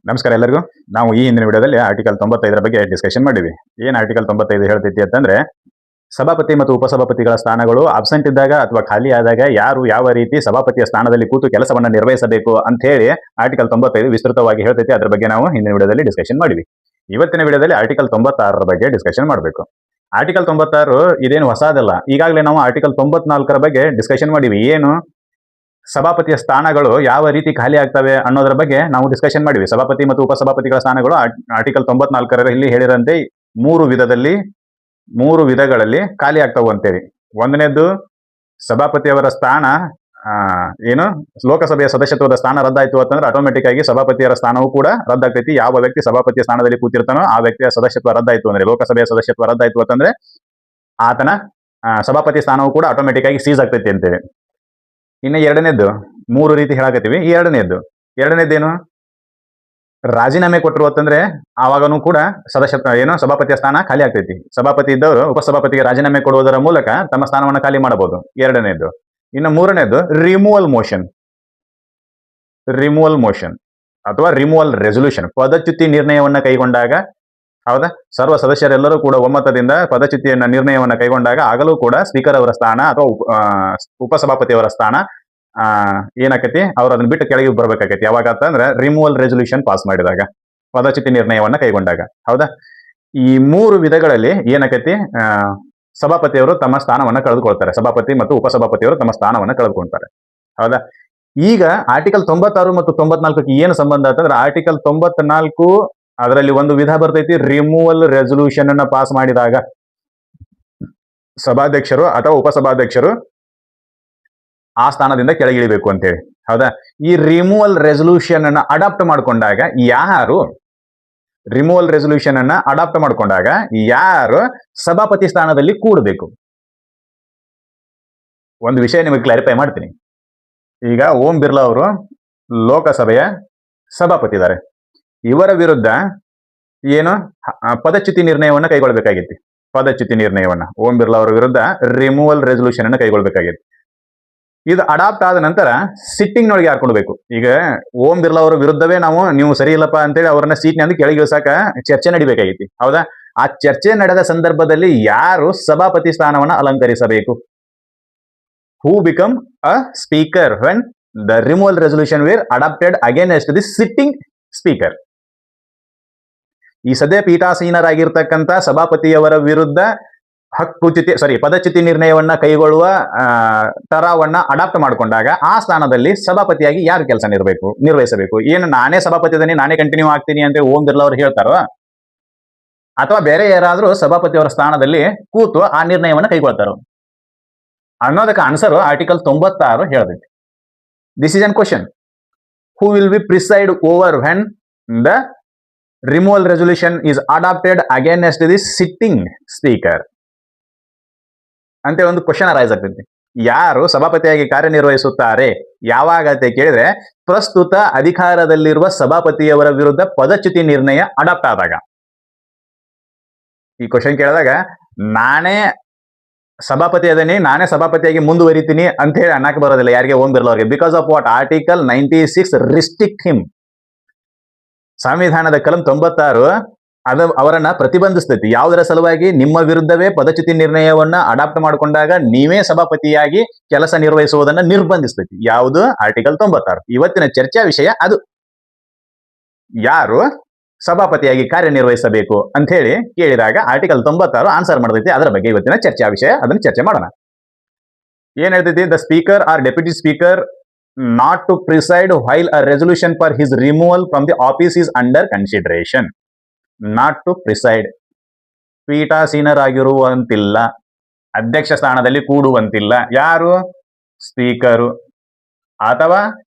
ನಮಸ್ಕಾರ ಎಲ್ಲರಿಗೂ. ನಾವು ಈ ಹಿಂದಿನ ವಿಡಿಯೋದಲ್ಲಿ ಆರ್ಟಿಕಲ್ 95 ಬಗ್ಗೆ ಡಿಸ್ಕಷನ್ ಮಾಡಿವಿ. ಏನು ಆರ್ಟಿಕಲ್ 95 ಹೇಳ್ತೈತಿ ಅಂತಂದ್ರೆ, ಸಭಾಪತಿ ಮತ್ತು ಉಪಸಭಾಪತಿಗಳ ಸ್ಥಾನಗಳು ಅಬ್ಸೆಂಟ್ ಇದ್ದಾಗ ಅಥವಾ ಖಾಲಿ ಆದಾಗ ಯಾರು ಯಾವ ರೀತಿ ಸಭಾಪತಿಯ ಸ್ಥಾನದಲ್ಲಿ ಕೂತು ಕೆಲಸವನ್ನು ನಿರ್ವಹಿಸಬೇಕು ಅಂತ ಹೇಳಿ ಆರ್ಟಿಕಲ್ 95 ವಿಸ್ತೃತವಾಗಿ ಹೇಳ್ತೈತಿ. ಅದ್ರ ಬಗ್ಗೆ ನಾವು ಹಿಂದಿನ ವಿಡಿಯೋದಲ್ಲಿ ಡಿಸ್ಕಷನ್ ಮಾಡಿವಿ. ಇವತ್ತಿನ ವಿಡಿಯೋದಲ್ಲಿ ಆರ್ಟಿಕಲ್ 96 ಬಗ್ಗೆ ಡಿಸ್ಕಷನ್ ಮಾಡಬೇಕು. ಆರ್ಟಿಕಲ್ 96 ಇದೇನು ಹೊಸದಲ್ಲ. ಈಗಾಗಲೇ ನಾವು ಆರ್ಟಿಕಲ್ 94 ಬಗ್ಗೆ ಡಿಸ್ಕಷನ್ ಮಾಡಿವಿ. ಏನು ಸಭಾಪತಿಯ ಸ್ಥಾನಗಳು ಯಾವ ರೀತಿ ಖಾಲಿ ಆಗ್ತವೆ ಅನ್ನೋದ್ರ ಬಗ್ಗೆ ನಾವು ಡಿಸ್ಕಷನ್ ಮಾಡಿವಿ. ಸಭಾಪತಿ ಮತ್ತು ಉಪಸಭಾಪತಿಗಳ ಸ್ಥಾನಗಳು ಆರ್ಟಿಕಲ್ 94 ಹೇಳಿರಂತೆ ಮೂರು ವಿಧಗಳಲ್ಲಿ ಖಾಲಿ ಆಗ್ತಾವು ಅಂತೇಳಿ. ಒಂದನೇದ್ದು, ಸಭಾಪತಿಯವರ ಸ್ಥಾನ ಏನು ಲೋಕಸಭೆಯ ಸದಸ್ಯತ್ವದ ಸ್ಥಾನ ರದ್ದಾಯ್ತು ಅಂತಂದ್ರೆ ಆಟೋಮೆಟಿಕ್ ಆಗಿ ಸಭಾಪತಿಯವರ ಸ್ಥಾನವೂ ಕೂಡ ರದ್ದಾಗ್ತೈತಿ. ಯಾವ ವ್ಯಕ್ತಿ ಸಭಾಪತಿಯ ಸ್ಥಾನದಲ್ಲಿ ಕೂತಿರ್ತಾನೋ ಆ ವ್ಯಕ್ತಿಯ ಸದಸ್ಯತ್ವ ರದ್ದಾಯ್ತು ಅಂದ್ರೆ, ಲೋಕಸಭೆಯ ಸದಸ್ಯತ್ವ ರದ್ದಾಯ್ತು ಅಂತಂದ್ರೆ ಆತನ ಸಭಾಪತಿ ಸ್ಥಾನವೂ ಕೂಡ ಆಟೋಮೆಟಿಕ್ ಆಗಿ ಸೀಸ್ ಆಗ್ತೈತಿ ಅಂತೇಳಿ. ಇನ್ನು ಎರಡನೇದ್ದು, ಮೂರು ರೀತಿ ಹೇಳಕತ್ತೀವಿ. ಈ ಎರಡನೇದ್ದೇನು, ರಾಜೀನಾಮೆ ಕೊಟ್ಟರು ಅಂತಂದ್ರೆ ಆವಾಗನೂ ಕೂಡ ಸದಸ್ಯತ್ವ ಸಭಾಪತಿಯ ಸ್ಥಾನ ಖಾಲಿ ಆಗ್ತೈತಿ. ಸಭಾಪತಿ ಇದ್ದವರು ಉಪಸಭಾಪತಿಗೆ ರಾಜೀನಾಮೆ ಕೊಡುವುದರ ಮೂಲಕ ತಮ್ಮ ಸ್ಥಾನವನ್ನು ಖಾಲಿ ಮಾಡಬಹುದು. ಎರಡನೇದ್ದು. ಇನ್ನು ಮೂರನೇದ್ದು, ರಿಮೂವಲ್ ಮೋಷನ್ ಅಥವಾ ರಿಮೂವಲ್ ರೆಸೊಲ್ಯೂಷನ್. ಪದಚ್ಯುತಿ ನಿರ್ಣಯವನ್ನ ಕೈಗೊಂಡಾಗ, ಹೌದಾ, ಸರ್ವ ಸದಸ್ಯರೆಲ್ಲರೂ ಕೂಡ ಒಮ್ಮತದಿಂದ ಪದಚ್ಯುತಿಯನ್ನ ನಿರ್ಣಯವನ್ನ ಕೈಗೊಂಡಾಗ ಆಗಲೂ ಕೂಡ ಸ್ಪೀಕರ್ ಅವರ ಸ್ಥಾನ ಅಥವಾ ಉಪಸಭಾಪತಿಯವರ ಸ್ಥಾನ ಏನಾಕತಿ, ಅವ್ರು ಅದನ್ನ ಬಿಟ್ಟು ಕೆಳಗೆ ಬರ್ಬೇಕಾಗೈತಿ. ಯಾವಾಗ ಅಂತಂದ್ರೆ ರಿಮೂವಲ್ ರೆಸೊಲ್ಯೂಷನ್ ಪಾಸ್ ಮಾಡಿದಾಗ, ಪದಚ್ಯುತಿ ನಿರ್ಣಯವನ್ನ ಕೈಗೊಂಡಾಗ. ಹೌದಾ, ಈ ಮೂರು ವಿಧಗಳಲ್ಲಿ ಏನಾಕತಿ, ಸಭಾಪತಿಯವರು ತಮ್ಮ ಸ್ಥಾನವನ್ನ ಕಳೆದುಕೊಳ್ತಾರೆ. ಸಭಾಪತಿ ಮತ್ತು ಉಪಸಭಾಪತಿಯವರು ತಮ್ಮ ಸ್ಥಾನವನ್ನ ಕಳೆದುಕೊಳ್ತಾರೆ. ಹೌದಾ, ಈಗ ಆರ್ಟಿಕಲ್ 96 ಮತ್ತು 94 ಏನು ಸಂಬಂಧ ಅಂತಂದ್ರೆ, ಆರ್ಟಿಕಲ್ 94 ಅದರಲ್ಲಿ ಒಂದು ವಿಧ ಬರ್ತೈತಿ, ರಿಮೂವಲ್ ರೆಸೊಲ್ಯೂಷನ್ ಅನ್ನ ಪಾಸ್ ಮಾಡಿದಾಗ ಸಭಾಧ್ಯಕ್ಷರು ಅಥವಾ ಉಪಸಭಾಧ್ಯಕ್ಷರು ಆ ಸ್ಥಾನದಿಂದ ಕೆಳಗಿಳಿಬೇಕು ಅಂತೇಳಿ. ಹೌದಾ, ಈ ರಿಮೂವಲ್ ರೆಸೊಲ್ಯೂಷನ್ ಅನ್ನ ಅಡಾಪ್ಟ್ ಮಾಡ್ಕೊಂಡಾಗ ಯಾರು ಸಭಾಪತಿ ಸ್ಥಾನದಲ್ಲಿ ಕೂಡಬೇಕು. ಒಂದು ವಿಷಯ ನಿಮಗೆ ಕ್ಲಾರಿಫೈ ಮಾಡ್ತೀನಿ. ಈಗ ಓಂ ಬಿರ್ಲಾ ಅವರು ಲೋಕಸಭೆಯ ಸಭಾಪತಿ ಇದ್ದಾರೆ. ಇವರ ವಿರುದ್ಧ ಪದಚ್ಯುತಿ ನಿರ್ಣಯವನ್ನ ಕೈಗೊಳ್ಳಬೇಕಾಗಿತ್ತು. ಓಂ ಬಿರ್ಲಾ ಅವರ ವಿರುದ್ಧ ರಿಮೂವಲ್ ರೆಸೊಲ್ಯೂಷನ್ ಅನ್ನು ಕೈಗೊಳ್ಳಬೇಕಾಗಿತ್ತು. ಇದು ಅಡಾಪ್ಟ್ ಆದ ನಂತರ ಸಿಟ್ಟಿಂಗ್ ನೊಳಗೆ ಹಾಕೊಳ್ಬೇಕು. ಈಗ ಓಂ ಬಿರ್ಲಾ ಅವರ ವಿರುದ್ಧವೇ ನೀವು ಸರಿ ಇಲ್ಲಪ್ಪ ಅಂತೇಳಿ ಅವರನ್ನ ಸೀಟ್ನಿಂದ ಕೆಳಗೆ ಇಳಿಸಾಕ ಚರ್ಚೆ ನಡಿಬೇಕಾಗಿತ್ತು. ಹೌದಾ, ಆ ಚರ್ಚೆ ನಡೆದ ಸಂದರ್ಭದಲ್ಲಿ ಯಾರು ಸಭಾಪತಿ ಸ್ಥಾನವನ್ನ ಅಲಂಕರಿಸಬೇಕು? Who become a speaker when the removal resolution were adopted against the sitting speaker. ಈ ಸದ್ಯ ಪೀಠಾಸೀನರಾಗಿರ್ತಕ್ಕಂಥ ಸಭಾಪತಿಯವರ ವಿರುದ್ಧ ಪದಚ್ಯುತಿ ನಿರ್ಣಯವನ್ನ ಕೈಗೊಳ್ಳುವ ತರಾವನ್ನ ಅಡಾಪ್ಟ್ ಮಾಡಿಕೊಂಡಾಗ ಆ ಸ್ಥಾನದಲ್ಲಿ ಸಭಾಪತಿಯಾಗಿ ಯಾರು ಕೆಲಸ ನಿರ್ವಹಿಸಬೇಕು? ಏನು ನಾನೇ ಸಭಾಪತಿ ಇದೀನಿ, ನಾನೇ ಕಂಟಿನ್ಯೂ ಆಗ್ತೀನಿ ಅಂತ ಓಂ ಬಿರ್ಲಾ ಅವರು ಹೇಳ್ತಾರೋ, ಅಥವಾ ಬೇರೆ ಯಾರಾದ್ರೂ ಸಭಾಪತಿಯವರ ಸ್ಥಾನದಲ್ಲಿ ಕೂತು ಆ ನಿರ್ಣಯವನ್ನ ಕೈಗೊಳ್ತಾರೋ ಅನ್ನೋದಕ್ಕೆ ಆನ್ಸರ್ ಆರ್ಟಿಕಲ್ 96 ಹೇಳ್ತೈತಿ. This is an question. Who will be preside over when the removal resolution is adopted against the sitting speaker ಅಂತ ಒಂದು ಕ್ವಶನ್ ಅರೈಸ್ ಆಗ್ತೈತಿ. ಯಾರು ಸಭಾಪತಿಯಾಗಿ ಕಾರ್ಯನಿರ್ವಹಿಸುತ್ತಾರೆ ಯಾವಾಗ ಅಂತ ಕೇಳಿದ್ರೆ, ಪ್ರಸ್ತುತ ಅಧಿಕಾರದಲ್ಲಿರುವ ಸಭಾಪತಿಯವರ ವಿರುದ್ಧ ಪದಚ್ಯುತಿ ನಿರ್ಣಯ ಅಡಾಪ್ಟ್ ಆದಾಗ. ಈ ಕ್ವಶನ್ ಕೇಳಿದಾಗ ನಾನೇ ಸಭಾಪತಿ ಅದೀನಿ, ನಾನೇ ಸಭಾಪತಿಯಾಗಿ ಮುಂದುವರಿತೀನಿ ಅಂತ ಹೇಳಿ ಅನ್ನಕ್ಕೆ ಬರೋದಿಲ್ಲ ಯಾರಿಗೆ? ಓಂ ಬಿರ್ಲಾ ಅವರಿಗೆ. Because of what? Article 96 restrict him. ಸಂವಿಧಾನದ ಕಲಂ 96 ಅವರನ್ನ ಪ್ರತಿಬಂಧಿಸ್ತೈತಿ. ಯಾವುದರ ಸಲುವಾಗಿ? ನಿಮ್ಮ ವಿರುದ್ಧವೇ ಪದಚ್ಯುತಿ ನಿರ್ಣಯವನ್ನ ಅಡಾಪ್ಟ್ ಮಾಡಿಕೊಂಡಾಗ ನೀವೇ ಸಭಾಪತಿಯಾಗಿ ಕೆಲಸ ನಿರ್ವಹಿಸುವುದನ್ನ ನಿರ್ಬಂಧಿಸ್ತೈತಿ. ಯಾವುದು? ಆರ್ಟಿಕಲ್ 96. ಇವತ್ತಿನ ಚರ್ಚಾ ವಿಷಯ ಅದು. ಯಾರು ಸಭಾಪತಿಯಾಗಿ ಕಾರ್ಯನಿರ್ವಹಿಸಬೇಕು ಅಂತ ಹೇಳಿ ಕೇಳಿದಾಗ ಆರ್ಟಿಕಲ್ 96 ಆನ್ಸರ್ ಮಾಡ್ತೈತಿ. ಅದರ ಬಗ್ಗೆ ಇವತ್ತಿನ ಚರ್ಚಾ ವಿಷಯ, ಅದನ್ನ ಚರ್ಚೆ ಮಾಡೋಣ. ಏನ್ ಹೇಳ್ತೈತಿ? The speaker or deputy speaker not to preside while a resolution for his removal from the office is under consideration. Not to preside. ಪೀಠಾಸೀನರಾಗಿರುವಂತಿಲ್ಲ, ಅಧ್ಯಕ್ಷ ಸ್ಥಾನದಲ್ಲಿ ಕೂಡುವಂತಿಲ್ಲ. ಯಾರು? ಸ್ಪೀಕರು ಅಥವಾ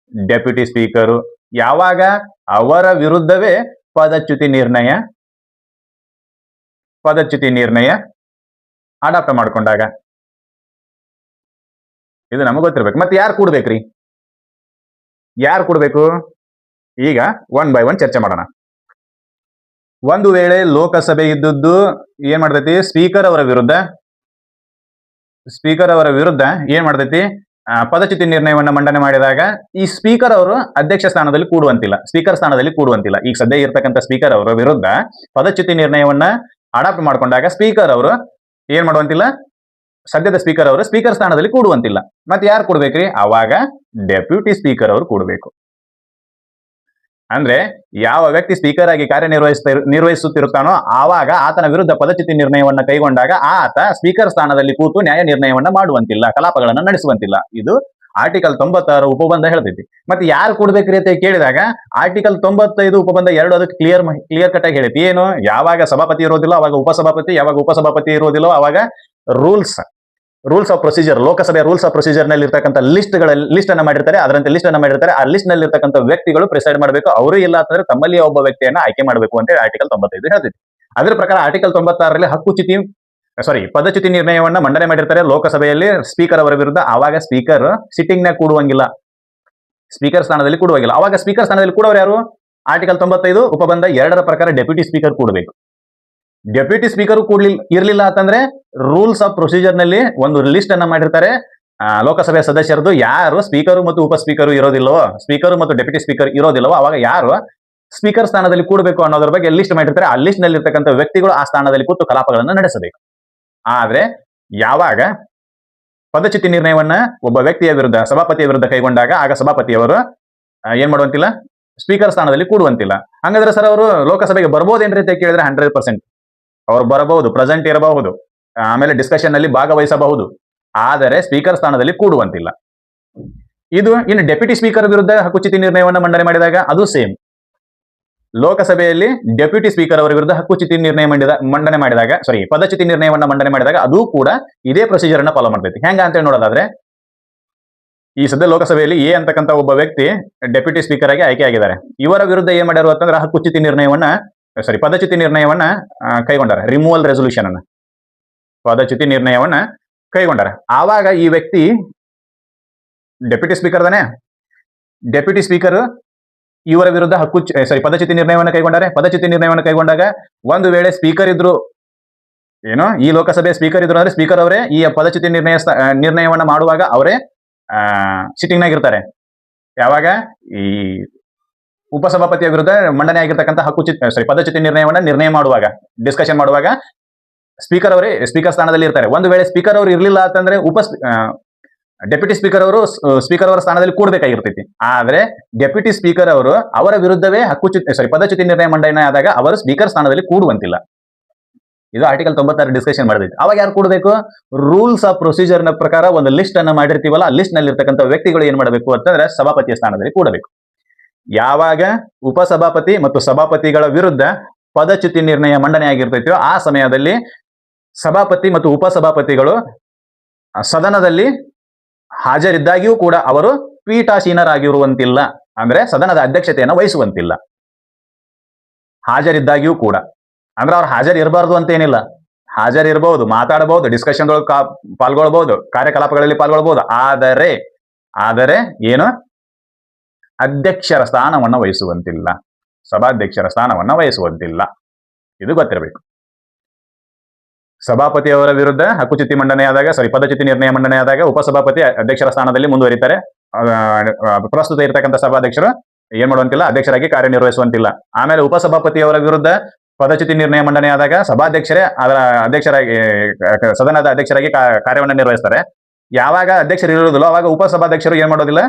ಡೆಪ್ಯೂಟಿ ಸ್ಪೀಕರು. ಯಾವಾಗ? ಅವರ ವಿರುದ್ಧವೇ ಪದಚ್ಯುತಿ ನಿರ್ಣಯ ಅಡಾಪ್ಟ್ ಮಾಡ್ಕೊಂಡಾಗ. ಇದು ನಮಗೆ ಗೊತ್ತಿರ್ಬೇಕು. ಮತ್ತೆ ಯಾರು ಕೂಡ್ಬೇಕ್ರಿ? ಈಗ ಒನ್ ಬೈ ಒನ್ ಚರ್ಚೆ ಮಾಡೋಣ. ಒಂದು ವೇಳೆ ಲೋಕಸಭೆ ಇದ್ದದ್ದು ಏನ್ ಮಾಡ್ತೈತಿ? ಸ್ಪೀಕರ್ ಅವರ ವಿರುದ್ಧ ಏನ್ ಮಾಡ್ತೈತಿ? ಪದಚ್ಯುತಿ ನಿರ್ಣಯವನ್ನ ಮಂಡನೆ ಮಾಡಿದಾಗ ಈ ಸ್ಪೀಕರ್ ಅವರು ಅಧ್ಯಕ್ಷ ಸ್ಥಾನದಲ್ಲಿ ಕೂಡುವಂತಿಲ್ಲ, ಸ್ಪೀಕರ್ ಸ್ಥಾನದಲ್ಲಿ ಕೂಡುವಂತಿಲ್ಲ. ಈಗ ಸದ್ಯ ಇರ್ತಕ್ಕಂಥ ಸ್ಪೀಕರ್ ಅವರ ವಿರುದ್ಧ ಪದಚ್ಯುತಿ ನಿರ್ಣಯವನ್ನ ಅಡಾಪ್ಟ್ ಮಾಡ್ಕೊಂಡಾಗ ಸ್ಪೀಕರ್ ಅವರು ಏನ್ ಮಾಡುವಂತಿಲ್ಲ, ಸದ್ಯದ ಸ್ಪೀಕರ್ ಅವರು ಸ್ಪೀಕರ್ ಸ್ಥಾನದಲ್ಲಿ ಕೂಡುವಂತಿಲ್ಲ. ಮತ್ತೆ ಯಾರು ಕೂಡ್ಬೇಕ್ರಿ? ಅವಾಗ ಡೆಪ್ಯೂಟಿ ಸ್ಪೀಕರ್ ಅವರು ಕೂಡಬೇಕು. ಅಂದ್ರೆ ಯಾವ ವ್ಯಕ್ತಿ ಸ್ಪೀಕರ್ ಆಗಿ ನಿರ್ವಹಿಸುತ್ತಿರುತ್ತಾನೋ ಆವಾಗ ಆತನ ವಿರುದ್ಧ ಪದಚ್ಯುತಿ ನಿರ್ಣಯವನ್ನ ಕೈಗೊಂಡಾಗ ಆತ ಸ್ಪೀಕರ್ ಸ್ಥಾನದಲ್ಲಿ ಕೂತು ನ್ಯಾಯ ನಿರ್ಣಯವನ್ನ ಮಾಡುವಂತಿಲ್ಲ, ಕಲಾಪಗಳನ್ನ ನಡೆಸುವಂತಿಲ್ಲ. ಇದು ಆರ್ಟಿಕಲ್ 96 ಉಪಬಂಧ ಹೇಳ್ತೈತಿ. ಮತ್ತೆ ಯಾರು ಕೊಡ್ಬೇಕ್ರಿ ಅಂತ ಕೇಳಿದಾಗ ಆರ್ಟಿಕಲ್ 95 ಉಪಬಂಧ 2 ಅದಕ್ಕೆ ಕ್ಲಿಯರ್ ಕಟ್ ಆಗಿ ಹೇಳೈತಿ. ಏನು? ಯಾವಾಗ ಸಭಾಪತಿ ಇರೋದಿಲ್ಲ ಅವಾಗ ಉಪಸಭಾಪತಿ, ಯಾವಾಗ ಉಪಸಭಾಪತಿ ಇರೋದಿಲ್ಲೋ ಅವಾಗ rules of procedure, Lok Sabha rules of procedure ನಲ್ಲಿ ಇರ್ತಕ್ಕಂಥ ಲಿಸ್ಟ್ ಅನ್ನ ಮಾಡಿರ್ತಾರೆ. ಅದರಂತೆ ಲಿಸ್ಟ್ ಅನ್ನ ಮಾಡಿರ್ತಾರೆ. ಆ ಲಿಸ್ಟ್ ನಲ್ಲಿ ಇರ್ತಕ್ಕಂಥ ವ್ಯಕ್ತಿಗಳು ಪ್ರಿಸೈಡ್ ಮಾಡಬೇಕು. ಅವರು ಇಲ್ಲ ಅಂತಂದ್ರೆ ತಮ್ಮಲ್ಲಿ ಒಬ್ಬ ವ್ಯಕ್ತಿಯನ್ನ ಆಯ್ಕೆ ಮಾಡಬೇಕು ಅಂತ ಆರ್ಟಿಕಲ್ 95 ಹೇಳ್ತೈತಿ. ಅದರ ಪ್ರಕಾರ ಆರ್ಟಿಕಲ್ 96ರಲ್ಲಿ ಪದಚ್ಯುತಿ ನಿರ್ಣಯವನ್ನ ಮಂಡನೆ ಮಾಡಿರ್ತಾರೆ ಲೋಕಸಭೆಯಲ್ಲಿ ಸ್ಪೀಕರ್ ಅವರ ವಿರುದ್ಧ. ಆವಾಗ ಸ್ಪೀಕರ್ ಸಿಟ್ಟಿಂಗ್ ನಾಗ ಕೂಡುವಂಗಿಲ್ಲ, ಸ್ಪೀಕರ್ ಸ್ಥಾನದಲ್ಲಿ ಕೂಡುವಂಗಿಲ್ಲ. ಅವಾಗ ಸ್ಪೀಕರ್ ಸ್ಥಾನದಲ್ಲಿ ಕೂಡೋರು ಯಾರು? ಆರ್ಟಿಕಲ್ 95 ಉಪಬಂಧ 2 ಪ್ರಕಾರ ಡೆಪ್ಯೂಟಿ ಸ್ಪೀಕರ್ ಕೂಡಬೇಕು. ಡೆಪ್ಯೂಟಿ ಸ್ಪೀಕರ್ ಇರ್ಲಿಲ್ಲ ಅಂತಂದ್ರೆ ರೂಲ್ಸ್ ಆಫ್ ಪ್ರೊಸೀಜರ್ ನಲ್ಲಿ ಒಂದು ಲಿಸ್ಟ್ ಅನ್ನ ಮಾಡಿರ್ತಾರೆ ಲೋಕಸಭೆ ಸದಸ್ಯರದು. ಯಾರು ಸ್ಪೀಕರ್ ಮತ್ತು ಉಪ ಸ್ಪೀಕರ್ ಇರೋದಿಲ್ಲವೋ, ಸ್ಪೀಕರ್ ಮತ್ತು ಡೆಪ್ಯೂಟಿ ಸ್ಪೀಕರ್ ಇರೋದಿಲ್ಲವೋ ಅವಾಗ ಯಾರು ಸ್ಪೀಕರ್ ಸ್ಥಾನದಲ್ಲಿ ಕೂಡಬೇಕು ಅನ್ನೋದ್ರ ಬಗ್ಗೆ ಲಿಸ್ಟ್ ಮಾಡಿರ್ತಾರೆ. ಆ ಲಿಸ್ಟ್ ನಲ್ಲಿ ಇರ್ತಕ್ಕಂಥ ವ್ಯಕ್ತಿಗಳು ಆ ಸ್ಥಾನದಲ್ಲಿ ಕೂತು ಕಲಾಪಗಳನ್ನು ನಡೆಸಬೇಕು. ಆದ್ರೆ ಯಾವಾಗ ಪದಚ್ಯುತಿ ನಿರ್ಣಯವನ್ನ ಒಬ್ಬ ವ್ಯಕ್ತಿಯ ವಿರುದ್ಧ, ಸಭಾಪತಿಯ ವಿರುದ್ಧ ಕೈಗೊಂಡಾಗ ಆಗ ಸಭಾಪತಿಯವರು ಏನ್ ಮಾಡುವಂತಿಲ್ಲ, ಸ್ಪೀಕರ್ ಸ್ಥಾನದಲ್ಲಿ ಕೂಡುವಂತಿಲ್ಲ. ಹಂಗಾದ್ರೆ ಸರ್ ಅವರು ಲೋಕಸಭೆಗೆ ಬರ್ಬೋದೇನ್ರಿ ಅಂತ ಕೇಳಿದ್ರೆ 100% ಅವರು ಬರಬಹುದು, ಪ್ರೆಸೆಂಟ್ ಇರಬಹುದು, ಆಮೇಲೆ ಡಿಸ್ಕಷನ್ ನಲ್ಲಿ ಭಾಗವಹಿಸಬಹುದು. ಆದರೆ ಸ್ಪೀಕರ್ ಸ್ಥಾನದಲ್ಲಿ ಕೂಡುವಂತಿಲ್ಲ. ಇದು ಇನ್ನು ಡೆಪ್ಯೂಟಿ ಸ್ಪೀಕರ್ ವಿರುದ್ಧ ಹಕ್ಕುಚ್ಯುತಿ ನಿರ್ಣಯವನ್ನ ಮಂಡನೆ ಮಾಡಿದಾಗ ಅದು ಸೇಮ್. ಲೋಕಸಭೆಯಲ್ಲಿ ಡೆಪ್ಯೂಟಿ ಸ್ಪೀಕರ್ ಅವರ ವಿರುದ್ಧ ಹಕ್ಕುಚ್ಯುತಿ ನಿರ್ಣಯ ಪದಚ್ಯುತಿ ನಿರ್ಣಯವನ್ನ ಮಂಡನೆ ಮಾಡಿದಾಗ ಅದು ಕೂಡ ಇದೇ ಪ್ರೊಸೀಜರ್ ಅನ್ನ ಫಾಲೋ ಮಾಡ್ತೈತಿ. ಹೆಂಗ ಅಂತ ನೋಡೋದಾದ್ರೆ, ಈ ಸದ್ಯ ಲೋಕಸಭೆಯಲ್ಲಿ ಎ ಅಂತಕ್ಕಂಥ ಒಬ್ಬ ವ್ಯಕ್ತಿ ಡೆಪ್ಯೂಟಿ ಸ್ಪೀಕರ್ ಆಗಿ ಆಯ್ಕೆ ಆಗಿದ್ದಾರೆ. ಇವರ ವಿರುದ್ಧ ಏನ್ ಮಾಡ್ಯಾರು ಅಂತಂದ್ರೆ ಪದಚ್ಯುತಿ ನಿರ್ಣಯವನ್ನ ಕೈಗೊಂಡಾರೆ. ರಿಮೂವಲ್ ರೆಸೊಲ್ಯೂಷನ್ ಅನ್ನ, ಪದಚ್ಯುತಿ ನಿರ್ಣಯವನ್ನ ಕೈಗೊಂಡಾರೆ. ಆವಾಗ ಈ ವ್ಯಕ್ತಿ ಡೆಪ್ಯೂಟಿ ಸ್ಪೀಕರ್ ತಾನೆ, ಡೆಪ್ಯೂಟಿ ಸ್ಪೀಕರ್ ಇವರ ವಿರುದ್ಧ ಪದಚ್ಯುತಿ ನಿರ್ಣಯವನ್ನ ಕೈಗೊಂಡಾರೆ. ಪದಚ್ಯುತಿ ನಿರ್ಣಯವನ್ನ ಕೈಗೊಂಡಾಗ ಒಂದು ವೇಳೆ ಸ್ಪೀಕರ್ ಇದ್ರು, ಈ ಲೋಕಸಭೆ ಸ್ಪೀಕರ್ ಇದ್ರು ಅಂದ್ರೆ ಸ್ಪೀಕರ್ ಅವರೇ ಈ ಪದಚ್ಯುತಿ ನಿರ್ಣಯವನ್ನ ಮಾಡುವಾಗ ಅವರೇ ಸಿಟ್ಟಿಂಗ್ ನಾಗಿರ್ತಾರೆ. ಯಾವಾಗ ಈ ಉಪಸಭಾಪತಿಯ ವಿರುದ್ಧ ಮಂಡನೆ ಆಗಿರ್ತಕ್ಕಂಥ ಪದಚ್ಯುತಿ ನಿರ್ಣಯವನ್ನ ನಿರ್ಣಯ ಮಾಡುವಾಗ, ಡಿಸ್ಕಷನ್ ಮಾಡುವಾಗ ಸ್ಪೀಕರ್ ಅವರೇ ಸ್ಪೀಕರ್ ಸ್ಥಾನದಲ್ಲಿ ಇರ್ತಾರೆ. ಒಂದು ವೇಳೆ ಸ್ಪೀಕರ್ ಅವರು ಇರ್ಲಿಲ್ಲ ಅಂತಂದ್ರೆ ಡೆಪ್ಯೂಟಿ ಸ್ಪೀಕರ್ ಅವರು ಸ್ಪೀಕರ್ ಅವರ ಸ್ಥಾನದಲ್ಲಿ ಕೂಡಬೇಕಾಗಿರ್ತೈತಿ. ಆದ್ರೆ ಡೆಪ್ಯೂಟಿ ಸ್ಪೀಕರ್ ಅವರು ಅವರ ವಿರುದ್ಧವೇ ಪದಚ್ಯುತಿ ನಿರ್ಣಯ ಮಂಡನೆ ಆದಾಗ ಅವರು ಸ್ಪೀಕರ್ ಸ್ಥಾನದಲ್ಲಿ ಕೂಡುವಂತಿಲ್ಲ. ಇದು ಆರ್ಟಿಕಲ್ 96 ಡಿಸ್ಕಷನ್ ಮಾಡಿದೈತಿ. ಅವಾಗ ಯಾರು ಕೂಡಬೇಕು? ರೂಲ್ಸ್ ಆಫ್ ಪ್ರೊಸೀಜರ್ ನ ಪ್ರಕಾರ ಒಂದು ಲಿಸ್ಟ್ ಅನ್ನ ಮಾಡಿರ್ತೀವಲ್ಲ, ಆ ಲಿಸ್ಟ್ ನಲ್ಲಿ ಇರ್ತಕ್ಕಂಥ ವ್ಯಕ್ತಿಗಳು ಏನ್ ಮಾಡಬೇಕು ಅಂತಂದ್ರೆ ಸಭಾಪತಿಯ ಸ್ಥಾನದಲ್ಲಿ ಕೂಡಬೇಕು. ಯಾವಾಗ ಉಪಸಭಾಪತಿ ಮತ್ತು ಸಭಾಪತಿಗಳ ವಿರುದ್ಧ ಪದಚ್ಯುತಿ ನಿರ್ಣಯ ಮಂಡನೆ ಆಗಿರ್ತೈತೋ ಆ ಸಮಯದಲ್ಲಿ ಸಭಾಪತಿ ಮತ್ತು ಉಪಸಭಾಪತಿಗಳು ಸದನದಲ್ಲಿ ಹಾಜರಿದ್ದಾಗಿಯೂ ಕೂಡ ಅವರು ಪೀಠಾಸೀನರಾಗಿರುವಂತಿಲ್ಲ, ಅಂದ್ರೆ ಸದನದ ಅಧ್ಯಕ್ಷತೆಯನ್ನು ವಹಿಸುವಂತಿಲ್ಲ. ಹಾಜರಿದ್ದಾಗಿಯೂ ಕೂಡ ಅಂದ್ರೆ ಅವ್ರು ಹಾಜರಿರಬಾರ್ದು ಅಂತ ಏನಿಲ್ಲ, ಹಾಜರಿರಬಹುದು, ಮಾತಾಡಬಹುದು, ಡಿಸ್ಕಷನ್ ಪಾಲ್ಗೊಳ್ಬಹುದು, ಕಾರ್ಯಕಲಾಪಗಳಲ್ಲಿ ಪಾಲ್ಗೊಳ್ಬಹುದು. ಆದರೆ ಏನು ಅಧ್ಯಕ್ಷರ ಸ್ಥಾನವನ್ನು ವಹಿಸುವಂತಿಲ್ಲ, ಸಭಾಧ್ಯಕ್ಷರ ಸ್ಥಾನವನ್ನು ವಹಿಸುವಂತಿಲ್ಲ. ಇದು ಗೊತ್ತಿರಬೇಕು. ಸಭಾಪತಿಯವರ ವಿರುದ್ಧ ಹಕ್ಕುಚ್ಯುತಿ ಮಂಡನೆಯಾದಾಗ ಪದಚ್ಯುತಿ ನಿರ್ಣಯ ಮಂಡನೆಯಾದಾಗ ಉಪಸಭಾಪತಿ ಅಧ್ಯಕ್ಷರ ಸ್ಥಾನದಲ್ಲಿ ಮುಂದುವರಿತಾರೆ. ಪ್ರಸ್ತುತ ಇರತಕ್ಕಂಥ ಸಭಾಧ್ಯಕ್ಷರು ಏನ್ ಮಾಡುವಂತಿಲ್ಲ, ಅಧ್ಯಕ್ಷರಾಗಿ ಕಾರ್ಯನಿರ್ವಹಿಸುವಂತಿಲ್ಲ. ಆಮೇಲೆ ಉಪಸಭಾಪತಿಯವರ ವಿರುದ್ಧ ಪದಚ್ಯುತಿ ನಿರ್ಣಯ ಮಂಡನೆಯಾದಾಗ ಸಭಾಧ್ಯಕ್ಷರೇ ಅದರ ಅಧ್ಯಕ್ಷರಾಗಿ ಸದನದ ಅಧ್ಯಕ್ಷರಾಗಿ ಕಾರ್ಯವನ್ನು ನಿರ್ವಹಿಸ್ತಾರೆ. ಯಾವಾಗ ಅಧ್ಯಕ್ಷರು ಇರುವುದಿಲ್ಲ ಅವಾಗ ಉಪಸಭಾಧ್ಯಕ್ಷರು ಏನ್ ಮಾಡೋದಿಲ್ಲ,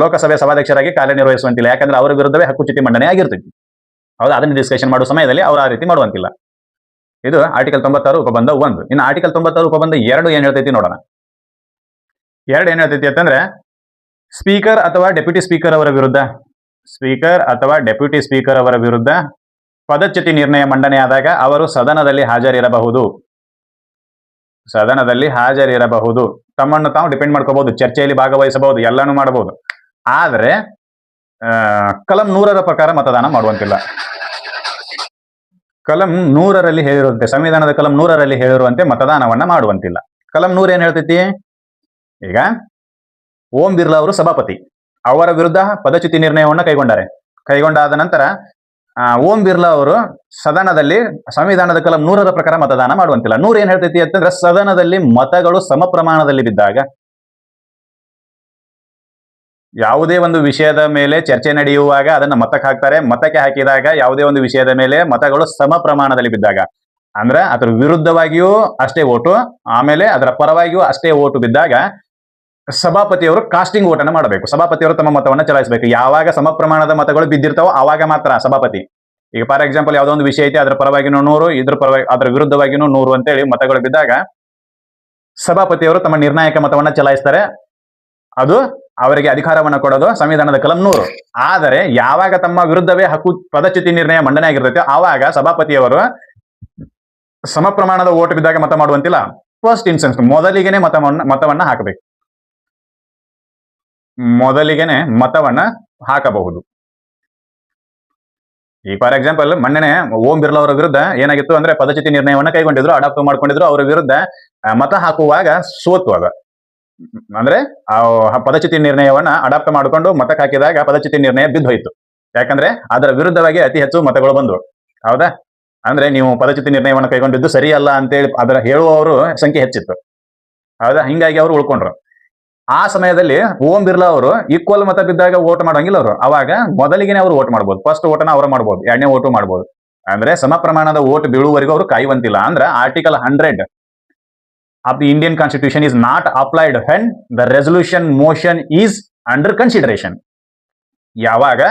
ಲೋಕಸಭೆ ಸಭಾಧ್ಯಕ್ಷರಾಗಿ ಕಾರ್ಯನಿರ್ವಹಿಸುವಂತಿಲ್ಲ. ಯಾಕಂದ್ರೆ ಅವರ ವಿರುದ್ಧವೇ ಹಕ್ಕುಚ್ಯುತಿ ಮಂಡನೆ ಆಗಿರ್ತೈತಿ. ಹೌದಾ? ಅದನ್ನ ಡಿಸ್ಕಷನ್ ಮಾಡುವ ಸಮಯದಲ್ಲಿ ಅವರು ಆ ರೀತಿ ಮಾಡುವಂತಿಲ್ಲ. ಇದು ಆರ್ಟಿಕಲ್ 96 ಉಪಬಂಧ 1. ಇನ್ನು ಆರ್ಟಿಕಲ್ 96 ಉಪಬಂಧ 2 ಏನ್ ಹೇಳ್ತೈತಿ ನೋಡೋಣ. 2 ಏನ್ ಹೇಳ್ತೈತಿ ಅಂತಂದ್ರೆ, ಸ್ಪೀಕರ್ ಅಥವಾ ಡೆಪ್ಯೂಟಿ ಸ್ಪೀಕರ್ ಅವರ ವಿರುದ್ಧ ಪದಚ್ಯುತಿ ನಿರ್ಣಯ ಮಂಡನೆಯಾದಾಗ ಅವರು ಸದನದಲ್ಲಿ ಹಾಜರಿರಬಹುದು. ತಮ್ಮನ್ನು ತಾವು ಡಿಪೆಂಡ್ ಮಾಡ್ಕೋಬಹುದು, ಚರ್ಚೆಯಲ್ಲಿ ಭಾಗವಹಿಸಬಹುದು, ಎಲ್ಲಾನು ಮಾಡಬಹುದು. ಆದರೆ ಕಲಂ 100ರ ಪ್ರಕಾರ ಮತದಾನ ಮಾಡುವಂತಿಲ್ಲ. ಕಲಂ 100ರಲ್ಲಿ ಹೇಳಿರುವಂತೆ, ಸಂವಿಧಾನದ ಕಲಂ 100ರಲ್ಲಿ ಹೇಳಿರುವಂತೆ ಮತದಾನವನ್ನ ಮಾಡುವಂತಿಲ್ಲ. ಕಲಂ 100 ಏನ್ ಹೇಳ್ತೈತಿ? ಈಗ ಓಂ ಬಿರ್ಲಾ ಅವರು ಸಭಾಪತಿ, ಅವರ ವಿರುದ್ಧ ಪದಚ್ಯುತಿ ನಿರ್ಣಯವನ್ನ ಕೈಗೊಂಡಾದ ನಂತರ ಓಂ ಬಿರ್ಲಾ ಅವರು ಸದನದಲ್ಲಿ ಸಂವಿಧಾನದ ಕಲಂ 100ರ ಪ್ರಕಾರ ಮತದಾನ ಮಾಡುವಂತಿಲ್ಲ. 100 ಏನ್ ಹೇಳ್ತೈತಿ ಅಂತಂದ್ರೆ, ಸದನದಲ್ಲಿ ಮತಗಳು ಸಮ ಪ್ರಮಾಣದಲ್ಲಿ ಬಿದ್ದಾಗ, ಯಾವುದೇ ಒಂದು ವಿಷಯದ ಮೇಲೆ ಚರ್ಚೆ ನಡೆಯುವಾಗ ಅದನ್ನ ಮತಕ್ಕೆ ಹಾಕ್ತಾರೆ. ಮತಕ್ಕೆ ಹಾಕಿದಾಗ ಯಾವುದೇ ಒಂದು ವಿಷಯದ ಮೇಲೆ ಮತಗಳು ಸಮ ಪ್ರಮಾಣದಲ್ಲಿ ಬಿದ್ದಾಗ, ಅಂದ್ರೆ ಅದರ ವಿರುದ್ಧವಾಗಿಯೂ ಅಷ್ಟೇ ಓಟು, ಆಮೇಲೆ ಅದರ ಪರವಾಗಿಯೂ ಅಷ್ಟೇ ಓಟು ಬಿದ್ದಾಗ ಸಭಾಪತಿಯವರು ಕಾಸ್ಟಿಂಗ್ ಓಟನ್ನು ಮಾಡಬೇಕು. ಸಭಾಪತಿಯವರು ತಮ್ಮ ಮತವನ್ನು ಚಲಾಯಿಸಬೇಕು. ಯಾವಾಗ ಸಮ ಪ್ರಮಾಣದ ಮತಗಳು ಬಿದ್ದಿರ್ತಾವೋ ಆವಾಗ ಮಾತ್ರ ಸಭಾಪತಿ, ಈಗ ಫಾರ್ ಎಕ್ಸಾಂಪಲ್ ಯಾವುದೋ ಒಂದು ವಿಷಯ ಐತಿ, ಅದರ ಪರವಾಗಿನೂ 100, ಇದ್ರ ಪರವಾಗಿ ಅದರ ವಿರುದ್ಧವಾಗಿನೂ 100 ಅಂತೇಳಿ ಮತಗಳು ಬಿದ್ದಾಗ ಸಭಾಪತಿಯವರು ತಮ್ಮ ನಿರ್ಣಾಯಕ ಮತವನ್ನ ಚಲಾಯಿಸ್ತಾರೆ. ಅದು ಅವರಿಗೆ ಅಧಿಕಾರವನ್ನು ಕೊಡೋದು ಸಂವಿಧಾನದ ಕಲಂ 100. ಆದರೆ ಯಾವಾಗ ತಮ್ಮ ವಿರುದ್ಧವೇ ಪದಚ್ಯುತಿ ನಿರ್ಣಯ ಮಂಡನೆ ಆಗಿರ್ತೈತೆ ಆವಾಗ ಸಭಾಪತಿಯವರು ಸಮ ಪ್ರಮಾಣದ ಓಟ್ ಬಿದ್ದಾಗ ಮತ ಮಾಡುವಂತಿಲ್ಲ. ಫಸ್ಟ್ ಇನ್ಸ್ಟೆನ್ಸ್ ಮೊದಲಿಗೆನೆ ಮತವನ್ನ ಹಾಕಬೇಕು. ಮೊದಲಿಗೆನೆ ಮತವನ್ನ ಹಾಕಬಹುದು. ಈ ಫಾರ್ ಎಕ್ಸಾಂಪಲ್ ಮೊನ್ನೆ ಓಂ ಬಿರ್ಲಾ ಅವರ ವಿರುದ್ಧ ಏನಾಗಿತ್ತು ಅಂದ್ರೆ ಪದಚ್ಯುತಿ ನಿರ್ಣಯವನ್ನ ಕೈಗೊಂಡಿದ್ರು, ಅಡಾಪ್ಟ್ ಮಾಡ್ಕೊಂಡಿದ್ರು. ಅವರ ವಿರುದ್ಧ ಮತ ಹಾಕುವಾಗ ಸೋತು. ಅದ ಅಂದ್ರೆ ಆ ಪದಚ್ಯುತಿ ನಿರ್ಣಯವನ್ನ ಅಡಾಪ್ಟ್ ಮಾಡಿಕೊಂಡು ಮತಕ್ಕೆ ಹಾಕಿದಾಗ ಪದಚ್ಯುತಿ ನಿರ್ಣಯ ಬಿದ್ದು ಹೋಯ್ತು. ಯಾಕಂದ್ರೆ ಅದರ ವಿರುದ್ಧವಾಗಿ ಅತಿ ಹೆಚ್ಚು ಮತಗಳು ಬಂದವು. ಹೌದಾ? ಅಂದ್ರೆ ನೀವು ಪದಚ್ಯುತಿ ನಿರ್ಣಯವನ್ನು ಕೈಗೊಂಡಿದ್ದು ಸರಿಯಲ್ಲ ಅಂತೇಳಿ ಅದರ ಹೇಳುವವರು ಸಂಖ್ಯೆ ಹೆಚ್ಚಿತ್ತು. ಹೌದಾ? ಹಿಂಗಾಗಿ ಅವರು ಉಳ್ಕೊಂಡ್ರು. ಆ ಸಮಯದಲ್ಲಿ ಓಂ ಬಿರ್ಲಾ ಅವರು ಈಕ್ವಲ್ ಮತ ಬಿದ್ದಾಗ ವೋಟ್ ಮಾಡಂಗಿಲ್ಲ. ಅವರು ಅವಾಗ ಮೊದಲಿಗೆನೆ ಅವರು ವೋಟ್ ಮಾಡ್ಬೋದು. ಫಸ್ಟ್ ಓಟನ್ನ ಅವರು ಮಾಡ್ಬೋದು, ಎರಡನೇ ಓಟು ಮಾಡ್ಬೋದು. ಅಂದ್ರೆ ಸಮ ಪ್ರಮಾಣದ ವೋಟ್ ಬೀಳುವವರೆಗೂ ಅವರು ಕಾಯುವಂತಿಲ್ಲ. ಅಂದ್ರೆ article 100 of the Indian Constitution is not applied when the resolution motion is under consideration. ಯಾವಾಗ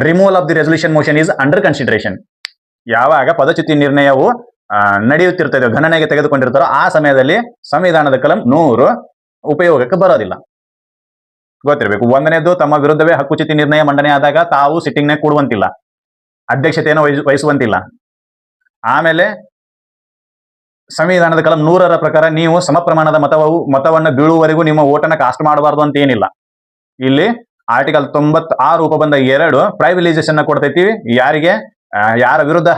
removal of the resolution motion is under consideration, ಯಾವಾಗ ಪದಚ್ಯುತಿ ನಿರ್ಣಯವು ನಡೆಯುತ್ತಿರ್ತದೆ, ಗಣನೆಗೆ ತೆಗೆದುಕೊಂಡಿರ್ತಾರೋ ಆ ಸಮಯದಲ್ಲಿ ಸಂವಿಧಾನದ ಕಲಂ 100 ಉಪಯೋಗಕ್ಕೆ ಬರೋದಿಲ್ಲ. ಗೊತ್ತಿರಬೇಕು. ಒಂದನೇದು, ತಮ್ಮ ವಿರುದ್ಧವೇ ಹಕ್ಕುಚ್ಯುತಿ ನಿರ್ಣಯ ಮಂಡನೆ ಆದಾಗ ತಾವು ಸಿಟ್ಟಿಂಗ್ನಾಗ ಕೂಡುವಂತಿಲ್ಲ, ಅಧ್ಯಕ್ಷತೆಯನ್ನು ವಹಿಸುವಂತಿಲ್ಲ. ಆಮೇಲೆ ಸಂವಿಧಾನದ ಕಲಂ 100ರ ಪ್ರಕಾರ ನೀವು ಸಮ ಪ್ರಮಾಣದ ಮತವನ್ನು ಬೀಳುವವರೆಗೂ ನಿಮ್ಮ ಓಟನ್ನು ಕಾಸ್ಟ್ ಮಾಡಬಾರ್ದು ಅಂತ ಏನಿಲ್ಲ. ಇಲ್ಲಿ ಆರ್ಟಿಕಲ್ 96 ಉಪಬಂಧ 2 ಪ್ರೈವಿಲೈಸೇಷನ್ ಕೊಡ್ತೈತಿ. ಯಾರಿಗೆ ಯಾರ ವಿರುದ್ಧ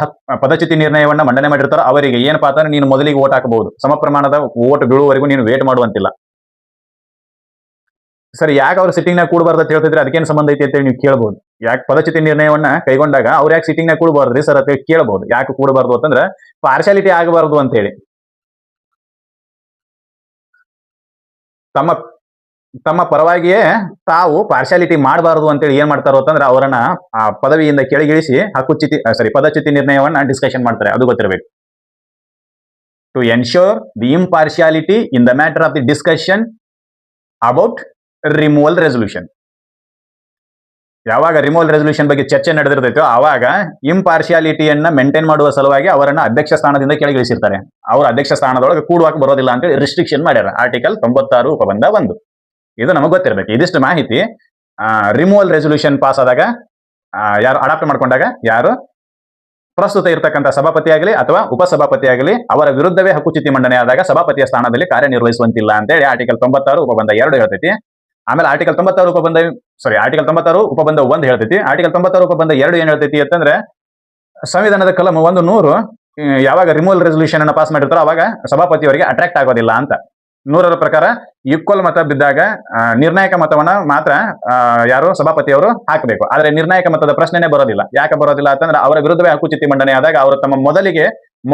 ಪದಚ್ಯುತಿ ನಿರ್ಣಯವನ್ನ ಮಂಡನೆ ಮಾಡಿರ್ತಾರೋ ಅವರಿಗೆ ಏನಪ್ಪಾ ಅಂದ್ರೆ ನೀನು ಮೊದಲಿಗೆ ಓಟ್ ಹಾಕಬಹುದು, ಸಮ ಪ್ರಮಾಣದ ಓಟ್ ಬೀಳುವವರೆಗೂ ನೀನು ವೇಟ್ ಮಾಡುವಂತಿಲ್ಲ. ಸರಿ, ಯಾಕೆ ಅವ್ರು ಸಿಟ್ಟಿಂಗ್ನಾಗ ಕೂಡಬಾರ್ದು ಅಂತ ಹೇಳ್ತಿದ್ರೆ ಅದಕ್ಕೇನು ಸಂಬಂಧ ಐತಿ ಅಂತೇಳಿ ನೀವು ಕೇಳಬಹುದು. ಯಾಕೆ ಪದಚ್ಯುತಿ ನಿರ್ಣಯವನ್ನ ಕೈಗೊಂಡಾಗ ಅವ್ರು ಯಾಕೆ ಸಿಟ್ಟಿಂಗ್ನಾಗ ಕೂಡಬಾರ್ದ್ರಿ ಸರ್ ಅಂತ ಕೇಳಬಹುದು. ಯಾಕೆ ಕೂಡಬಾರ್ದು ಅಂತಂದ್ರೆ ಪಾರ್ಶಾಲಿಟಿ ಆಗಬಾರ್ದು ಅಂತ ಹೇಳಿ. ತಮ್ಮ ಪರವಾಗಿಯೇ ತಾವು ಪಾರ್ಶಾಲಿಟಿ ಮಾಡಬಾರದು ಅಂತೇಳಿ ಏನ್ ಮಾಡ್ತಾರೋ ಅಂತಂದ್ರೆ ಅವರನ್ನ ಆ ಪದವಿಯಿಂದ ಕೆಳಗಿಳಿಸಿ ಪದಚ್ಯುತಿ ನಿರ್ಣಯವನ್ನ ಡಿಸ್ಕಷನ್ ಮಾಡ್ತಾರೆ. ಅದು ಗೊತ್ತಿರಬೇಕು. To ensure the impartiality in the matter of the discussion about removal resolution. ಯಾವಾಗ ರಿಮೂವಲ್ ರೆಸಲ್ಯೂಷನ್ ಬಗ್ಗೆ ಚರ್ಚೆ ನಡೆದಿರ್ತೈತೋ ಆವಾಗ ಇಂಪಾರ್ಶಿಯಾಲಿಟಿಯನ್ನ ಮೇಂಟೈನ್ ಮಾಡುವ ಸಲುವಾಗಿ ಅವರನ್ನ ಅಧ್ಯಕ್ಷ ಸ್ಥಾನದಿಂದ ಕೆಳಗಿಳಿಸಿರ್ತಾರೆ. ಅವರ ಅಧ್ಯಕ್ಷ ಸ್ಥಾನದೊಳಗೆ ಕೂಡುವಾಗ ಬರೋದಿಲ್ಲ ಅಂತೇಳಿ ರಿಸ್ಟ್ರಿಕ್ಷನ್ ಮಾಡ್ಯಾರ ಆರ್ಟಿಕಲ್ 96 ಉಪಬಂಧ 1. ಇದು ನಮಗೆ ಗೊತ್ತಿರಬೇಕು. ಇದಿಷ್ಟು ಮಾಹಿತಿ ರಿಮೂವಲ್ ರೆಸಲ್ಯೂಷನ್ ಪಾಸ್ ಆದಾಗ ಯಾರು ಅಡಾಪ್ಟ್ ಮಾಡ್ಕೊಂಡಾಗ ಯಾರು ಪ್ರಸ್ತುತ ಇರತಕ್ಕಂಥ ಸಭಾಪತಿ ಆಗಲಿ ಅಥವಾ ಉಪಸಭಾಪತಿ ಆಗಲಿ ಅವರ ವಿರುದ್ಧವೇ ಹಕ್ಕುಚ್ಯುತಿ ಮಂಡನೆ ಆದಾಗ ಸಭಾಪತಿಯ ಸ್ಥಾನದಲ್ಲಿ ಕಾರ್ಯನಿರ್ವಹಿಸುವಂತಿಲ್ಲ ಅಂತೇಳಿ ಆರ್ಟಿಕಲ್ 96 ಉಪಬಂಧ 2 ಹೇಳ್ತೈತಿ. ಆಮೇಲೆ ಆರ್ಟಿಕಲ್ 96 ಉಪಬಂಧ 1 ಹೇಳ್ತೈತಿ. ಆರ್ಟಿಕಲ್ 96 ಉಪಬಂಧ 2 ಏನ್ ಹೇಳ್ತೈತಿ ಅಂತಂದ್ರೆ ಸಂವಿಧಾನದ ಕಲಂ 100 ಯಾವಾಗ ರಿಮೂವಲ್ ರೆಸಲ್ಯೂಷನ್ ಅನ್ನ ಪಾಸ್ ಮಾಡಿರ್ತಾರೋ ಅವಾಗ ಸಭಾಪತಿಯವರಿಗೆ ಅಟ್ರಾಕ್ಟ್ ಆಗೋದಿಲ್ಲ ಅಂತ. 100ರ ಪ್ರಕಾರ ಈಕ್ವಲ್ ಮತ ಬಿದ್ದಾಗ ನಿರ್ಣಾಯಕ ಮತವನ್ನ ಮಾತ್ರ ಯಾರು ಸಭಾಪತಿಯವರು ಹಾಕಬೇಕು. ಆದ್ರೆ ನಿರ್ಣಾಯಕ ಮತದ ಪ್ರಶ್ನೆನೇ ಬರೋದಿಲ್ಲ. ಯಾಕೆ ಬರೋದಿಲ್ಲ ಅಂತಂದ್ರೆ ಅವರ ವಿರುದ್ಧವೇ ಹಕ್ಕುಚ್ಯುತಿ ಮಂಡನೆ ಆದಾಗ ಅವರು ತಮ್ಮ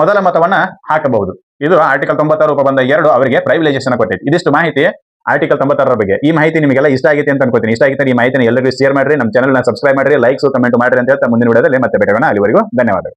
ಮೊದಲ ಮತವನ್ನ ಹಾಕಬಹುದು. ಇದು ಆರ್ಟಿಕಲ್ 96 ಉಪಬಂಧ 2 ಅವರಿಗೆ ಪ್ರೈವಿಲೈಸೇಷನ್ ಕೊಟ್ಟೈತಿ. ಇದಿಷ್ಟು ಮಾಹಿತಿ ಆರ್ಟಿಕಲ್ 96 ಬಗ್ಗೆ. ಈ ಮಾಹಿತಿ ನಿಮಗೆಲ್ಲ ಇಷ್ಟ ಆಗಿದೆ ಅಂತ ಅನ್ಕೋತೀನಿ. ಇಷ್ಟ ಆಗಿದ್ದರೆ ಈ ಮಾಹಿತಿನ ಎಲ್ಲರಿಗೂ ಶೇರ್ ಮಾಡ್ರಿ, ನಮ್ಮ ಚಾನಲ್ ಸಬ್ಸ್ಕ್ರೈಬ್ ಮಾಡ್ರಿ, ಲೈಕ್ಸ್ ಕಮೆಂಟ್ ಮಾಡ್ರಿ ಅಂತ ಹೇಳ್ತಾ ಮುಂದಿನ ವಿಡಿಯೋದಲ್ಲಿ ಮತ್ತೆ ಭೇಟಿಯಾಗೋಣ. ಅಲ್ಲಿವರೆಗೂ ಧನ್ಯವಾದಗಳು.